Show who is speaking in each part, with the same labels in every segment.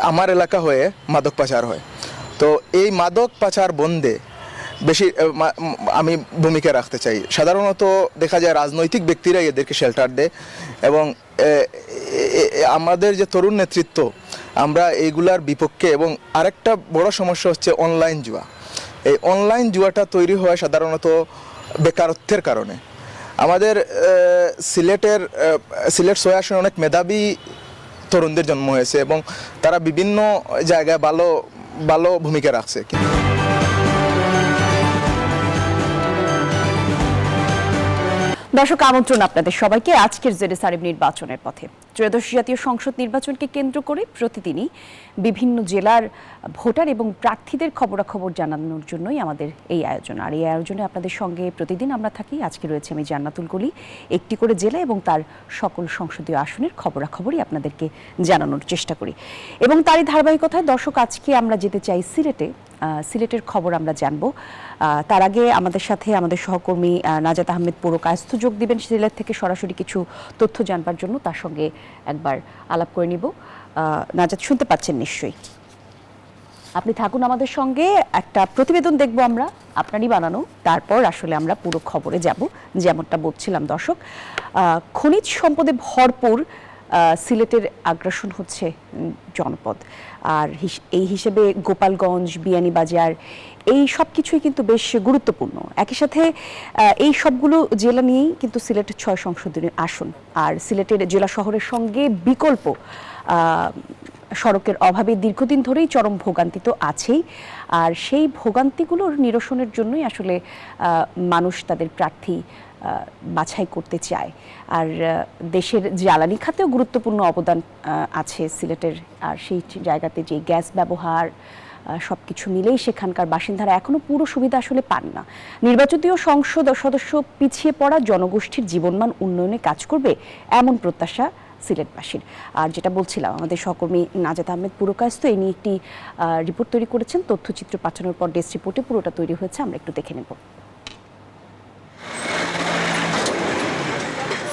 Speaker 1: আমার এলাকা হয়ে মাদক পাচার হয়, তো এই মাদক পাচার বন্ধে বেশি আমি ভূমিকা রাখতে চাই। সাধারণত দেখা যায় রাজনৈতিক ব্যক্তিরা এদেরকে শেল্টার দেয় এবং আমাদের যে তরুণ নেতৃত্ব আমরা এইগুলার বিপক্ষে। এবং আরেকটা বড় সমস্যা হচ্ছে অনলাইন জুয়া। এই অনলাইন জুয়াটা তৈরি হয় সাধারণত বেকারত্বের কারণে। আমাদের সিলেট ৬ আসনে অনেক মেধাবী তরুণদের জন্ম হয়েছে এবং তারা বিভিন্ন জায়গায় ভালো ভালো ভূমিকা রাখছে।
Speaker 2: দর্শক, আমন্ত্রণ আপনাদের সবাইকে আজকের জেডএসআরএম নির্বাচনের পথে। ত্রয়োদশ জাতীয় সংসদ নির্বাচনকে কেন্দ্র করে প্রতিদিনই বিভিন্ন জেলার ভোটার এবং প্রার্থীদের খবরাখবর জানানোর জন্যই আমাদের এই আয়োজন। আর এই আয়োজনে আপনাদের সঙ্গে প্রতিদিন আমরা থাকি। আজকে রয়েছে আমি জান্নাতুল কলি। একটি করে জেলা এবং তার সকল সংসদীয় আসনের খবরাখবরই আপনাদেরকে জানানোর চেষ্টা করি। এবং তারই ধারাবাহিকতায় দর্শক, আজকে আমরা যেতে চাই সিলেটে। সিলেটের খবর আমরা জানবো। তার আগে আমাদের সাথে আমাদের সহকর্মী নাজাত আহমেদ পুরো কায়স্থ যোগ দিবেন সিলেট থেকে সরাসরি কিছু তথ্য জানবার জন্য। তার সঙ্গে একবার আলাপ করে নিব। নাজাত, শুনতে পাচ্ছেন নিশ্চয়ই? আপনি থাকুন আমাদের সঙ্গে। একটা প্রতিবেদন দেখব আমরা, আপনারই বানানো। তারপর আসলে আমরা পুরো খবরে যাব। যেমনটা বলছিলাম দর্শক, খনিজ সম্পদে ভরপুর সিলেটের আগ্রাসন হচ্ছে জনপদ। আর এই হিসেবে গোপালগঞ্জ, বিয়ানীবাজার এই সব কিছুই কিন্তু বেশ গুরুত্বপূর্ণ। একই সাথে এই সবগুলো জেলা নিয়েই কিন্তু সিলেটের ৬ সংসদীয় আসন। আর সিলেটের জেলা শহরের সঙ্গে বিকল্প সড়কের অভাবে দীর্ঘদিন ধরেই চরম ভোগান্তি তো আছেই। আর সেই ভোগান্তিগুলোর নিরসনের জন্যই আসলে মানুষ তাদের প্রার্থী বাছাই করতে চায়। আর দেশের জ্বালানি খাতেও গুরুত্বপূর্ণ অবদান আছে সিলেটের। আর সেই জায়গাতে যে গ্যাস ব্যবহার সব কিছু মিলেই সেখানকার বাসিন্দারা এখনও পুরো সুবিধা আসলে পান না। নির্বাচিত সংসদ সদস্য পিছিয়ে পড়া জনগোষ্ঠীর জীবনমান উন্নয়নে কাজ করবে এমন প্রত্যাশা সিলেটবাসীর। আর যেটা বলছিলাম, আমাদের সহকর্মী নাজাত আহমেদ পুরকায়স্থ এই নিয়ে একটি রিপোর্ট তৈরি করেছেন। তথ্যচিত্র পাঠানোর পর ডেস্ক রিপোর্টে পুরোটা তৈরি হয়েছে, আমরা একটু দেখে নেব।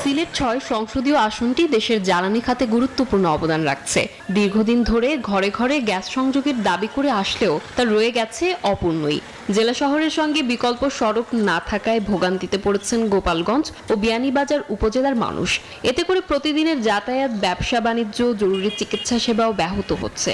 Speaker 3: সিলেট ৬ সংসদীয় আসনটি দেশের জ্বালানি খাতে গুরুত্বপূর্ণ অবদান রাখছে। দীর্ঘদিন ধরে ঘরে ঘরে গ্যাস সংযোগের দাবি করে আসলেও তা রয়ে গেছে অপূর্ণই। জেলা শহরের সঙ্গে বিকল্প সড়ক না থাকায় ভোগান্তিতে পড়েছেন গোপালগঞ্জ ও বিয়ানীবাজার উপজেলার মানুষ। এতে করে প্রতিদিনের যাতায়াত, ব্যবসা বাণিজ্য, জরুরি চিকিৎসা সেবাও ব্যাহত হচ্ছে।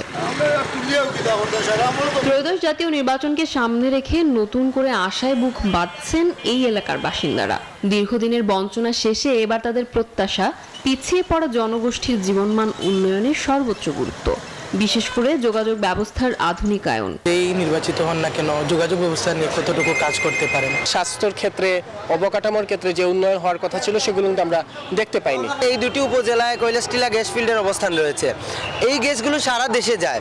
Speaker 3: ত্রয়োদশ জাতীয় নির্বাচনকে সামনে রেখে নতুন করে আশায় বুক বাঁধছেন এই এলাকার বাসিন্দারা। দীর্ঘদিনের বঞ্চনা শেষে এবার তাদের প্রত্যাশা পিছিয়ে পড়া জনগোষ্ঠীর জীবনমান উন্নয়নে সর্বোচ্চ গুরুত্ব, বিশেষ করে যোগাযোগ ব্যবস্থার আধুনিকায়ন।
Speaker 4: এই নির্বাচিত হন না কেন, যোগাযোগ ব্যবস্থা নিয়ে কতটুকু কাজ করতে পারেন? স্বাস্থ্যের ক্ষেত্রে, অবকাঠামোর ক্ষেত্রে যে উন্নয়ন হওয়ার কথা ছিল সেগুলো কিন্তু আমরা দেখতে পাইনি।
Speaker 5: এই দুটি উপজেলায় কৈলাসটিলা গ্যাস ফিল্ডের অবস্থান রয়েছে। এই গ্যাসগুলো সারা দেশে যায়।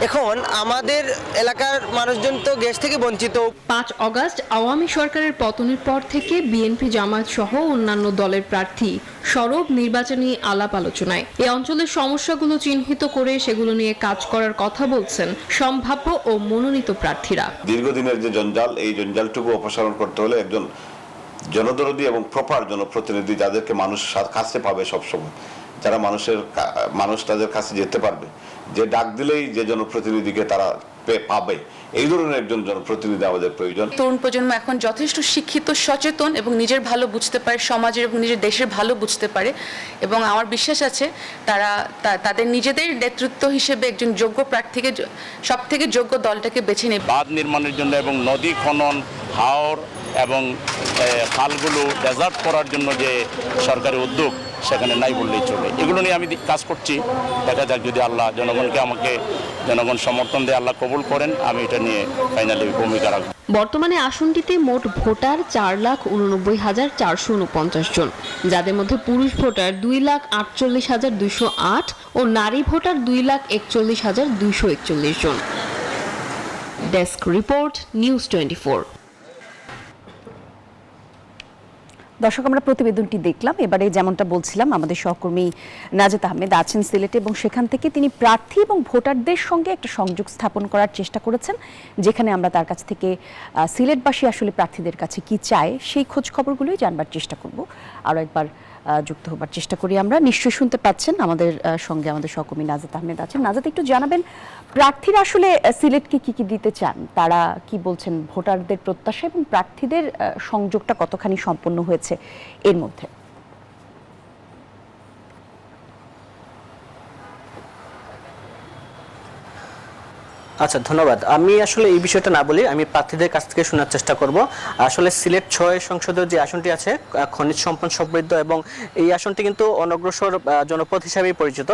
Speaker 5: এখন আমাদের এলাকার মানুষজন তো গ্যাস থেকে বঞ্চিত।
Speaker 3: ৫ অগাস্ট আওয়ামী সরকারের পতনের পর থেকে বিএনপি, জামায়াত সহ অন্যান্য দলের প্রার্থী সরব নির্বাচনী আলাপ আলোচনায় এই অঞ্চলের সমস্যাগুলো চিহ্নিত করে সেগুলো নিয়ে কাজ করার কথা বলছেন সম্ভাব্য ও মনোনীত প্রার্থীরা।
Speaker 6: দীর্ঘদিনের যে জঞ্জাল, এই জঞ্জালটুকু অপসারণ করতে হলে একজন জনদরদী এবং প্রপার জনপ্রতিনিধি, যাদেরকে মানুষ কাছে পাবে সবসময়, যারা মানুষ তাদের কাছে যেতে পারবে, যে ডাক দিলেই যে জনপ্রতিনিধিকে তারা পাবে, এই ধরনের একজন জনপ্রতিনিধি আমাদের প্রয়োজন।
Speaker 7: তরুণ প্রজন্ম এখন যথেষ্ট শিক্ষিত, সচেতন এবং নিজের ভালো বুঝতে পারে, সমাজের এবং নিজের দেশের ভালো বুঝতে পারে। এবং আমার বিশ্বাস আছে তারা তাদের নিজেদের নেতৃত্ব হিসেবে একজন যোগ্য প্রার্থীকে, সব থেকে যোগ্য দলটাকে বেছে নেবে।
Speaker 8: বাঁধ নির্মাণের জন্য এবং নদী খনন, হাওর এবং খালগুলো ডেজার্ট করার জন্য যে সরকারি উদ্যোগ, সেখানে নাই বললেই চলে। এগুলো নিয়ে আমি কাজ করছি। দেখা যাক, যদি আল্লাহ জনগণ সমর্থন দিয়ে আল্লাহ কবুল করেন, আমি এটা নিয়ে ফাইনালি ভূমিকা রাখব।
Speaker 3: বর্তমানে আসনটিতে মোট ভোটার 4,89,449 জন, যাদের মধ্যে পুরুষ ভোটার 2,48,208 ও নারী ভোটার 2,41,241 জন। Desk report, news 24।
Speaker 2: দর্শক, আমরা প্রতিবেদনটি দেখলাম। এবারে যেমনটা বলছিলাম, আমাদের সহকর্মী নাজাত আহমেদ আছেন সিলেটে এবং সেখান থেকে তিনি প্রার্থী এবং ভোটারদের সঙ্গে একটা সংযোগ স্থাপন করার চেষ্টা করেছেন, যেখানে আমরা তার কাছ থেকে সিলেটবাসী আসলে প্রার্থীদের কাছে কি চায় সেই খোঁজ খবরগুলোই জানবার চেষ্টা করব। আরও একবার যুক্ত হবার চেষ্টা করি আমরা। নিশ্চয়ই শুনতে পাচ্ছেন আমাদের সঙ্গে আমাদের সহকর্মী নাজাত আহমেদ আছেন। নাজাত, একটু জানাবেন প্রার্থীরা আসলে সিলেটকে কি কি দিতে চান, তারা কি বলছেন, ভোটারদের প্রত্যাশা এবং প্রার্থীদের সংযোগটা কতখানি সম্পন্ন হয়েছে এর মধ্যে?
Speaker 9: আচ্ছা, ধন্যবাদ। আমি আসলে এই বিষয়টা না বলি, আমি প্রার্থীদের কাছ থেকে শোনার চেষ্টা করব। আসলে সিলেট 6 সংসদীয় যে আসনটি আছে, খনিজ সম্পদ সমৃদ্ধ, এবং এই আসনটি কিন্তু অনগ্রসর জনপদ হিসাবেই পরিচিত।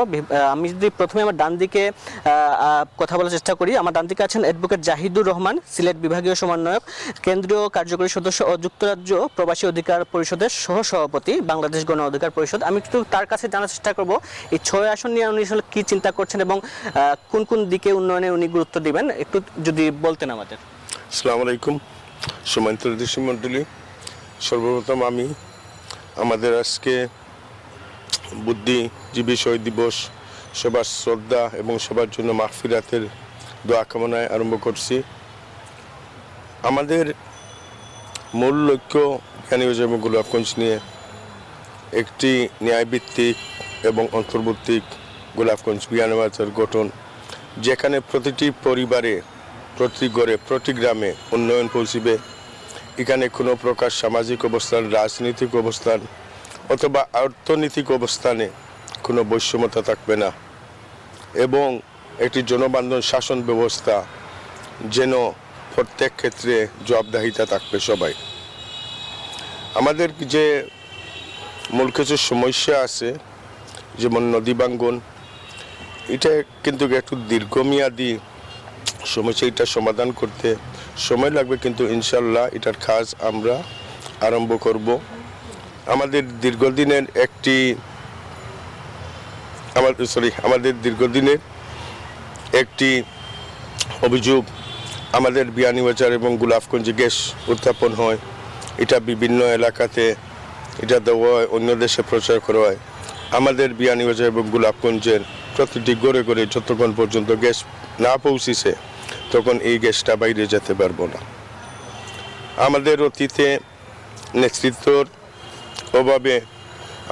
Speaker 9: আমি যদি প্রথমে আমার ডান দিকে কথা বলার চেষ্টা করি, আমার ডান দিকে আছেন অ্যাডভোকেট জাহিদুর রহমান, সিলেট বিভাগীয় সমন্বয়ক, কেন্দ্রীয় কার্যকরী সদস্য ও যুক্তরাজ্য প্রবাসী অধিকার পরিষদের সহ-সভাপতি, বাংলাদেশ গণ অধিকার পরিষদ। আমি একটু তার কাছে জানার চেষ্টা করব এই 6 আসন নিয়ে উনি আসলে কি চিন্তা করছেন এবং কোন কোন দিকে উন্নয়নে উনি গুরুত্ব দিবেন, একটু যদি বলতেন আমাদের।
Speaker 10: আসসালামু আলাইকুম সম্মানিত দেশী মণ্ডলী, সর্বপ্রথম আমি আমাদের আজকে বুদ্ধিজীবী শহীদ দিবস সবার শ্রদ্ধা এবং সবার জন্য মাগফিরাতের দোয়া কামনায় আরম্ভ করছি। আমাদের মূল লক্ষ্য জ্ঞানী এবং গোলাপগঞ্জ নিয়ে একটি ন্যায়ভিত্তিক এবং অন্তর্বর্তী গোলাপগঞ্জ বিয়ানীবাজার গঠন, যেখানে প্রতিটি পরিবারে, প্রতি ঘরে, প্রতি গ্রামে উন্নয়ন পৌঁছিবে। এখানে কোনো প্রকার সামাজিক অবস্থান, রাজনৈতিক অবস্থান অথবা অর্থনৈতিক অবস্থানে কোনো বৈষম্যতা থাকবে না, এবং একটি জনবান্ধব শাসন ব্যবস্থা যেন প্রত্যেক ক্ষেত্রে জবাবদিহিতা থাকবে সবাই। আমাদের যে মূল কিছু সমস্যা আছে, যেমন নদী ভাঙ্গন, এটা কিন্তু একটু দীর্ঘমেয়াদী সমস্যা, এটা সমাধান করতে সময় লাগবে, কিন্তু ইনশাল্লাহ এটার কাজ আমরা আরম্ভ করব। আমাদের দীর্ঘদিনের একটি অভিযোগ, আমাদের বিয়ানীবাজার এবং গোলাপগঞ্জে গ্যাস উত্থাপন হয়, এটা বিভিন্ন এলাকাতে এটা দেওয়া হয়, অন্য দেশে প্রচার করা হয়। আমাদের বিয়ানীবাজার এবং গোলাপগঞ্জের প্রতিটি ঘরে ঘরে যতক্ষণ পর্যন্ত গ্যাস না পৌঁছেছে তখন এই গ্যাসটা বাইরে যেতে পারবো না। আমাদের অতীতে নেতৃত্বর অভাবে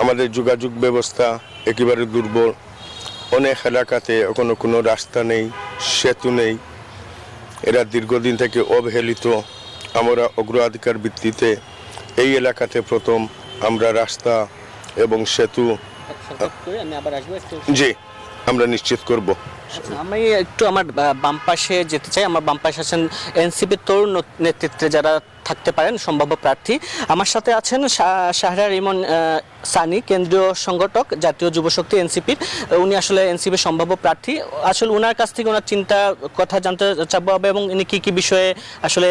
Speaker 10: আমাদের যোগাযোগ ব্যবস্থা একেবারে দুর্বল, অনেক এলাকাতে এখনো কোনো রাস্তা নেই, সেতু নেই, এরা দীর্ঘদিন থেকে অবহেলিত। আমরা অগ্রাধিকার ভিত্তিতে এই এলাকাতে প্রথম আমরা রাস্তা এবং সেতু জি আমরা নিশ্চিত করব।
Speaker 9: আমি একটু আমার বাম পাশে যেতে চাই। আমার বাম পাশে আছেন এনসিপি তরুণ নেতৃত্বে যারা থাকতে পারেন সম্ভাব্য প্রার্থী। আমার সাথে আছেন শাহরিয়ার ইমন সানি, কেন্দ্রীয় সংগঠক, জাতীয় যুবশক্তি এনসিপির। উনি আসলে এনসিপির সম্ভাব্য প্রার্থী। আসলে ওনার কাছ থেকে ওনার চিন্তা কথা জানতে চাবো এবং উনি কী কী বিষয়ে আসলে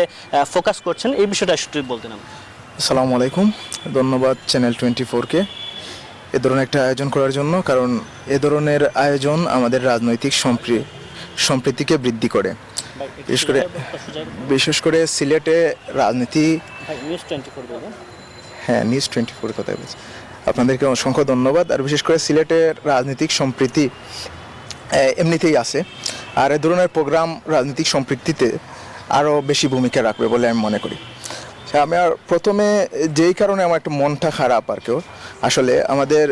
Speaker 9: ফোকাস করছেন এই বিষয়টা আসলে বলতেন।
Speaker 1: আসসালামু আলাইকুম, ধন্যবাদ চ্যানেল 24-কে এ ধরনের একটা আয়োজন করার জন্য, কারণ এ ধরনের আয়োজন আমাদের রাজনৈতিক সম্প্রীতিকে বৃদ্ধি করে। বিশেষ করে সিলেটে রাজনীতি, হ্যাঁ নিউজ 24 কথাই বলছি, আপনাদেরকে অসংখ্য ধন্যবাদ। আর বিশেষ করে সিলেটের রাজনৈতিক সম্প্রীতি এমনিতেই আছে, আর এ ধরনের প্রোগ্রাম রাজনৈতিক সম্পৃক্তিতে আরও বেশি ভূমিকা রাখবে বলে আমি মনে করি। আমার প্রথমে যেই কারণে আমার একটা মনটা খারাপ আর কেউ, আসলে আমাদের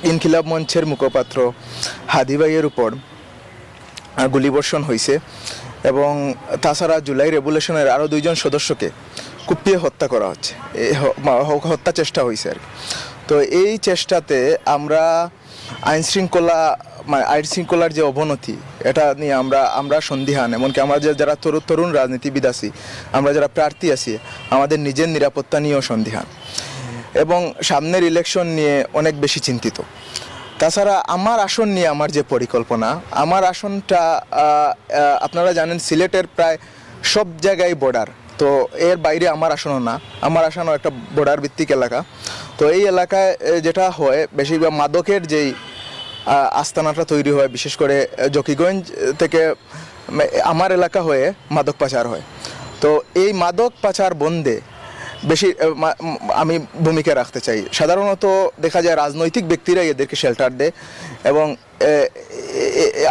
Speaker 1: ইনকিলাব মঞ্চের মুখপাত্র হাদি ভাইয়ের উপর গুলিবর্ষণ হয়েছে, এবং তাছাড়া জুলাই রেভলিউশনের আরও 2 জন সদস্যকে কুপিয়ে হত্যা করা হচ্ছে, হত্যা চেষ্টা হয়েছে আর কি। তো এই চেষ্টাতে আমরা আইন শৃঙ্খলার যে অবনতি, এটা নিয়ে আমরা সন্দিহান। এমনকি আমরা যারা তরুণ রাজনীতিবিদ আছি, আমরা যারা প্রার্থী আছি, আমাদের নিজের নিরাপত্তা নিয়েও সন্দিহান, এবং সামনের ইলেকশন নিয়ে অনেক বেশি চিন্তিত। তাছাড়া আমার আসন নিয়ে আমার যে পরিকল্পনা, আমার আসনটা আপনারা জানেন সিলেটের প্রায় সব জায়গায় বর্ডার, তো এর বাইরে আমার আসনও না, আমার আসনও একটা বর্ডার ভিত্তিক এলাকা। তো এই এলাকায় যেটা হয়, বেশিরভাগ মাদকের যেই আস্তানাটা তৈরি হয়, বিশেষ করে জকিগঞ্জ থেকে আমার এলাকা হয়ে মাদক পাচার হয়। তো এই মাদক পাচার বন্ধে বেশি আমি ভূমিকা রাখতে চাই। সাধারণত দেখা যায় রাজনৈতিক ব্যক্তিরা এদেরকে শেল্টার দেয়, এবং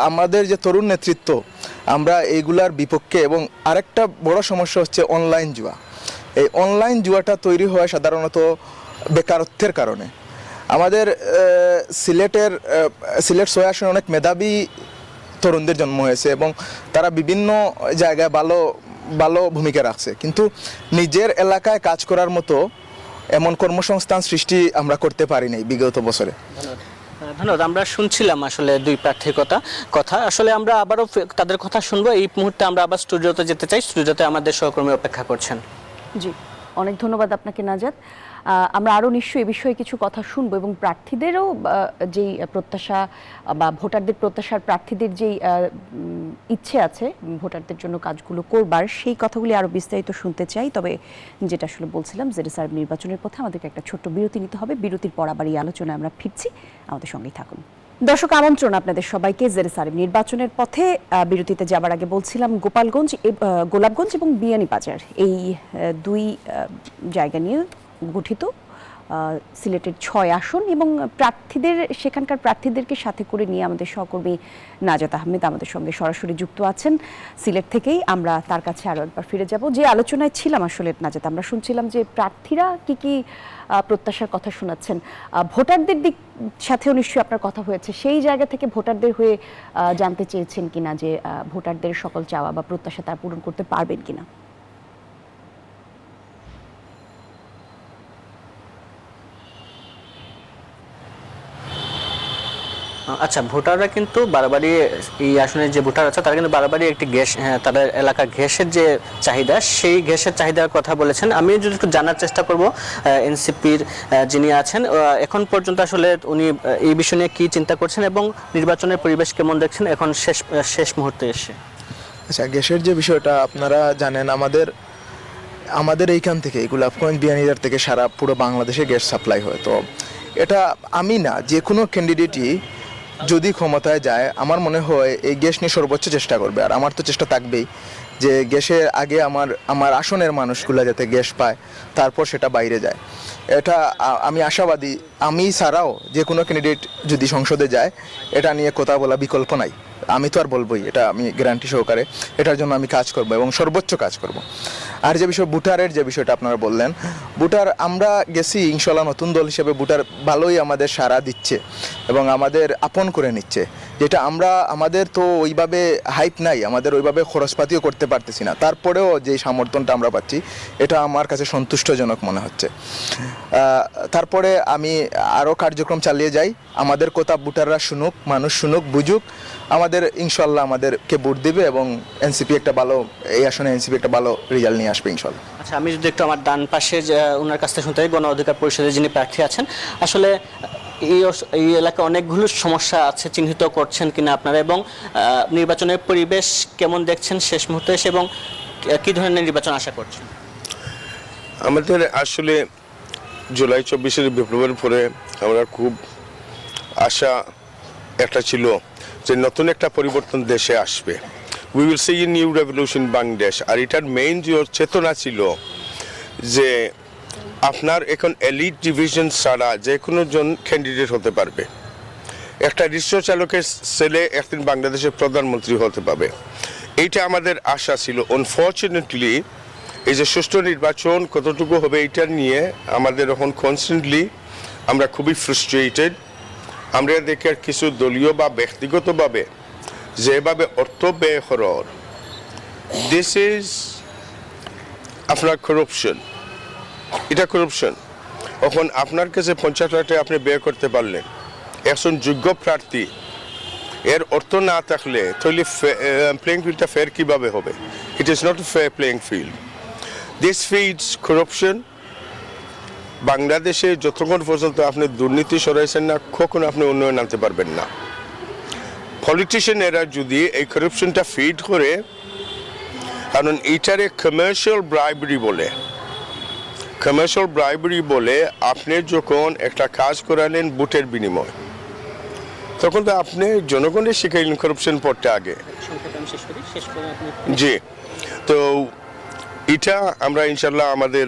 Speaker 1: আমাদের যে তরুণ নেতৃত্ব, আমরা এইগুলার বিপক্ষে। এবং আরেকটা বড় সমস্যা হচ্ছে অনলাইন জুয়া। এই অনলাইন জুয়াটা তৈরি হয় সাধারণত বেকারত্বের কারণে। আমাদের সিলেট 6 আসনে অনেক মেধাবী তরুণদের জন্ম হয়েছে এবং তারা বিভিন্ন জায়গায় ভালো ভালো ভূমিকা রাখছে, কিন্তু নিজের এলাকায় কাজ করার মতো এমন কর্মসংস্থান সৃষ্টি আমরা করতে পারি নাই বিগত বছরে।
Speaker 9: ধন্যবাদ। আমরা শুনছিলাম আসলে দুই প্রার্থীর কথা। আসলে আমরা আবারও তাদের কথা শুনবো। এই মুহূর্তে আমরা আবার স্টুডিওতে যেতে চাই। স্টুডিওতে আমাদের সহকর্মী অপেক্ষা করছেন।
Speaker 2: জি, অনেক ধন্যবাদ আপনাকে নাজাত। আমরা আরও নিশ্চয়ই এই বিষয়ে কিছু কথা শুনবো এবং প্রার্থীদেরও যেই প্রত্যাশা বা ভোটারদের প্রত্যাশার প্রার্থীদের যেই ইচ্ছে আছে ভোটারদের জন্য কাজগুলো করবার, সেই কথাগুলি আরও বিস্তারিত শুনতে চাই। তবে যেটা আসলে বলছিলাম, জেডএসআরএম নির্বাচনের পথে আমাদেরকে একটা ছোট্ট বিরতি নিতে হবে। বিরতির পর আবার এই আলোচনায় আমরা ফিরছি, আমাদের সঙ্গেই থাকুন। দর্শক, আমন্ত্রণ আপনাদের সবাইকে জেডএসআরএম নির্বাচনের পথে। বিরতিতে যাবার আগে বলছিলাম গোলাপগঞ্জ এবং বিয়ানীবাজার এই দুই জায়গা নিয়ে গঠিত সিলেটের 6 আসন এবং সেখানকার প্রার্থীদেরকে সাথে করে নিয়ে আমাদের সহকর্মী নাজাত আহমেদ আমাদের সঙ্গে সরাসরি যুক্ত আছেন সিলেট থেকেই। আমরা তার কাছে আরও একবার ফিরে যাব। যে আলোচনায় ছিলাম আসলে নাজাত, আমরা শুনছিলাম যে প্রার্থীরা কি প্রত্যাশার কথা শোনাচ্ছেন, ভোটারদের দিক সাথেও নিশ্চয়ই আপনার কথা হয়েছে। সেই জায়গা থেকে ভোটারদের হয়ে জানতে চেয়েছেন কিনা যে ভোটারদের সকল চাওয়া বা প্রত্যাশা তারা পূরণ করতে পারবেন কিনা?
Speaker 9: আচ্ছা, ভোটাররা কিন্তু বারবারই এই আসনের যে ভোটার আছে তারা কিন্তু বারবারই একটি গ্যাস, তাদের এলাকার গ্যাসের যে চাহিদা, সেই গ্যাসের চাহিদার কথা বলেছেন। আমি যদি একটু জানার চেষ্টা করব এনসিপির যিনি আছেন, এখন পর্যন্ত আসলে উনি এই বিষয় নিয়ে কি চিন্তা করছেন এবং নির্বাচনের পরিবেশ কেমন দেখছেন এখন শেষ মুহূর্তে এসে।
Speaker 1: আচ্ছা, গ্যাসের যে বিষয়টা আপনারা জানেন, আমাদের এইখান থেকে গোলাপগঞ্জ বিয়ানীবাজার থেকে সারা পুরো বাংলাদেশে গ্যাস সাপ্লাই হয়। তো এটা আমি না, যে কোনো ক্যান্ডিডেটই যদি ক্ষমতায় যায় আমার মনে হয় এই গ্যাস নিয়ে সর্বোচ্চ চেষ্টা করবে। আর আমার তো চেষ্টা থাকবেই যে গ্যাসের আগে আমার আসনের মানুষগুলো যাতে গ্যাস পায়, তারপর সেটা বাইরে যায়। এটা আমি আশাবাদী। আমি ছাড়াও যে কোনো ক্যান্ডিডেট যদি সংসদে যায়, এটা নিয়ে কথা বলা বিকল্প নাই। আমি তো আর বলবোই, এটা আমি গ্যারান্টি সহকারে এটার জন্য আমি কাজ করব এবং সর্বোচ্চ কাজ করব। আর যে বিষয় ভোটারের যে বিষয়টা আপনারা বললেন, ভোটার আমরা গেছি ইনশাল্লাহ নতুন দল হিসেবে ভোটার ভালোই আমাদের সাড়া দিচ্ছে এবং আমাদের আপন করে নিচ্ছে, যেটা আমাদের তো ওইভাবে হাইপ নাই, আমাদের ওইভাবে খরচপাতিও করতে পারতেছি না। তারপরেও যে সমর্থনটা আমরা পাচ্ছি এটা আমার কাছে সন্তুষ্টজনক মনে হচ্ছে। তারপরে আমি আরও কার্যক্রম চালিয়ে যাই, আমাদের কথা ভোটাররা শুনুক, মানুষ শুনুক, বুঝুক, আমাদের ইনশাল্লাহ আমাদেরকে ভোট দিবে এবং এনসিপি একটা ভালো, এই আসনে এনসিপি একটা ভালো রেজাল্ট নিয়ে আসবে ইনশাল্লাহ।
Speaker 9: আচ্ছা, আমি যদি একটু আমার ডান পাশে ওনার কাছ থেকে শুনতে চাই, গণ অধিকার পরিষদের যিনি প্রার্থী আছেন, আসলে এই এলাকায় অনেকগুলো সমস্যা আছে, চিহ্নিত করছেন কিনা আপনারা এবং নির্বাচনের পরিবেশ কেমন দেখছেন শেষ মুহূর্তে এসে এবং কী ধরনের নির্বাচন আশা করছেন?
Speaker 10: আমাদের আসলে জুলাই 24-এর বিপ্লবের পরে আমরা খুব আশা একটা ছিল যে নতুন একটা পরিবর্তন দেশে আসবে। We will see a new revolution Bangladesh. আর এটার মেইন যে চেতনা ছিল যে আপনার এখন এলিট ডিভিশন ছাড়া যে কোনো জন ক্যান্ডিডেট হতে পারবে। একটা রিক্সা চালকের ছেলে একদিন বাংলাদেশের প্রধানমন্ত্রী হতে পারবে, এইটা আমাদের আশা ছিল। আনফর্চুনেটলি এই যে সুষ্ঠু নির্বাচন কতটুকু হবে এইটা নিয়ে আমাদের এখন কনস্ট্যান্টলি আমরা খুবই ফ্রাস্ট্রেটেড। আমরা দেখি আর কিছু দলীয় বা ব্যক্তিগতভাবে যেভাবে অর্থ ব্যয় করার, দিস ইজ আপনার করাপশন, এটা করাপশন। এখন আপনার কাছে 50 লাখ টাকা আপনি ব্যয় করতে পারলেন, একজন যোগ্য প্রার্থী এর অর্থ না থাকলে তাহলে প্লেইং ফিল্ডটা ফেয়ার কীভাবে হবে? It is not a fair playing field. This feeds corruption. বাংলাদেশে যতক্ষণ পর্যন্ত আপনি দুর্নীতি সরাইছেন না, কখনো আপনি উন্নয়ন আনতে পারবেন না। পলিটিশিয়ানেরা যদি এই করাপশনটা ফিড করে, কারণ এইটারে কমার্শিয়াল ব্রাইবারি বলে আপনি যখন একটা কাজ করালেন ভোটের বিনিময়, তখন তো আপনি জনগণের শিখাইলেন করাপশন পড়তে আগে। জি, তো এটা আমরা ইনশাল্লাহ আমাদের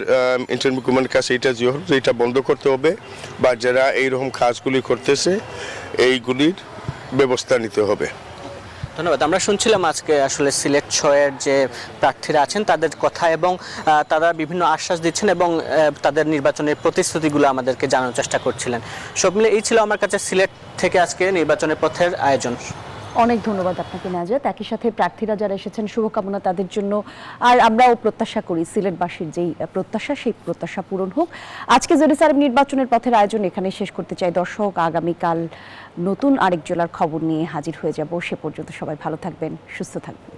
Speaker 10: ইন্টারভিউ কমিটির কাছে এটা বন্ধ করতে হবে, বা যারা এইরকম কাজগুলি করতেছে এইগুলির ব্যবস্থা নিতে হবে।
Speaker 9: ধন্যবাদ। আমরা শুনছিলাম আজকে আসলে সিলেট 6-এর যে প্রার্থীরা আছেন তাদের কথা, এবং তারা বিভিন্ন আশ্বাস দিচ্ছেন এবং তাদের নির্বাচনের প্রতিশ্রুতিগুলো আমাদেরকে জানানোর চেষ্টা করছিলেন। সব মিলে এই ছিল আমার কাছে সিলেট থেকে আজকে নির্বাচনের পথের আয়োজন।
Speaker 2: অনেক ধন্যবাদ আপনাকে নাজাত। একই সাথে প্রার্থীরা যারা এসেছেন শুভকামনা তাদের জন্য। আর আমরাও প্রত্যাশা করি সিলেটবাসীর যেই প্রত্যাশা সেই প্রত্যাশা পূরণ হোক। আজকে জেরুসালেম নির্বাচনের পথের আয়োজন এখানে শেষ করতে চাই দর্শক। আগামীকাল নতুন আরেক জেলার খবর নিয়ে হাজির হয়ে যাব। সে পর্যন্ত সবাই ভালো থাকবেন, সুস্থ থাকবেন।